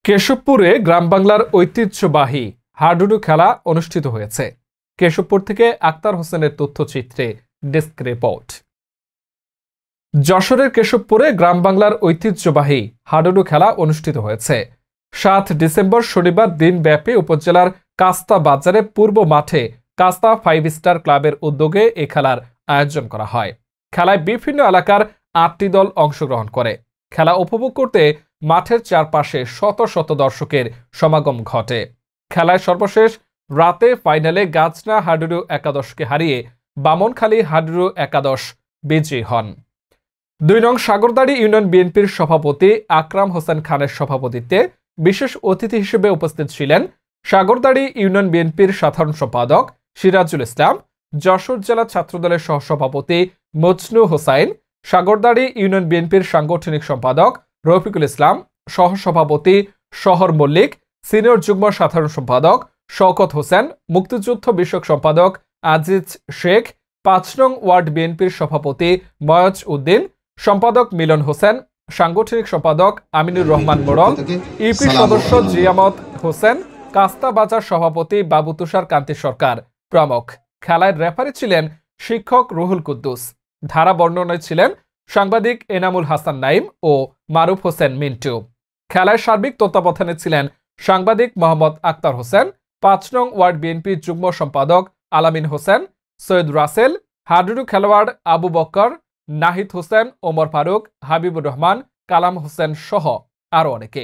কেশবপুরে গ্রাম বাংলার ঐতিহ্যবাহী হাডুডু খেলা অনুষ্ঠিত হয়েছে। কেশবপুর থেকে আক্তার হোসেনের তথ্যচিত্রে ডেস্ক রিপোর্ট। যশোরের কেশবপুরে গ্রাম বাংলার ঐতিহ্যবাহী হাডুডু খেলা অনুষ্ঠিত হয়েছে। ৭ ডিসেম্বর শনিবার দিনব্যাপী উপজেলার কাস্তা বাজারে পূর্ব মাঠে কাস্তা 5 স্টার ক্লাবের উদ্যোগে এ খেলার আয়োজন করা হয়। খেলায় বিভিন্ন এলাকার ৮টি দল অংশগ্রহণ করে। খেলা উপভোগ করতে মাঠের চারপাশে শত শত দর্শকের সমাগম ঘটে। খেলায় সর্বশেষ রাতে ফাইনালে গাজনা হাডুডু একাদশকে হারিয়ে বামনখালী হাডুডু একাদশ বিজয়ী হন। ২ নং সাগরদাড়ি ইউনিয়ন বিএনপির সভাপতি আকরাম হোসেন খানের সভাপতিত্বে বিশেষ অতিথি হিসেবে উপস্থিত ছিলেন সাগরদাড়ি ইউনিয়ন বিএনপির সাধারণ সম্পাদক সিরাজুল ইসলাম, যশোর জেলা ছাত্রদলের সহসভাপতি মজনু হোসাইন, সাগরদাড়ি ইউনিয়ন বিএনপির সাংগঠনিক সম্পাদক রফিকুল ইসলাম, সহসভাপতি শহর মল্লিক, সিনিয়র যুগ্ম সাধারণ সম্পাদক শওকত হোসেন, মুক্তিযুদ্ধ বিষয়ক সম্পাদক আজিজ শেখ, ৫ নং ওয়ার্ড বিএনপির সভাপতি ময়াজ উদ্দিন, সম্পাদক মিলন হোসেন, সাংগঠনিক সম্পাদক আমিনুর রহমান মোড়ল, ইউপি সদস্য জিয়ামত হোসেন, কাস্তা বাজার সভাপতি বাবু তুষার কান্তি সরকার প্রমুখ। খেলায় রেফারি ছিলেন শিক্ষক রুহুল কুদ্দুস। ধারা বর্ণনায় ছিলেন সাংবাদিক এনামুল হাসান নাইম ও মারুফ হোসেন মিন্টু। খেলায় সার্বিক তত্ত্বাবধানে ছিলেন সাংবাদিক মোহাম্মদ আক্তার হোসেন, ৫ নং ওয়ার্ড বিএনপি যুগ্ম সম্পাদক আলামিন হোসেন, সৈয়দ রাসেল, হাডুডু খেলোয়াড় আবু বক্কর, নাহিদ হোসেন, ওমর ফারুক, হাবিবুর রহমান, কালাম হোসেন সহ আরো অনেকে।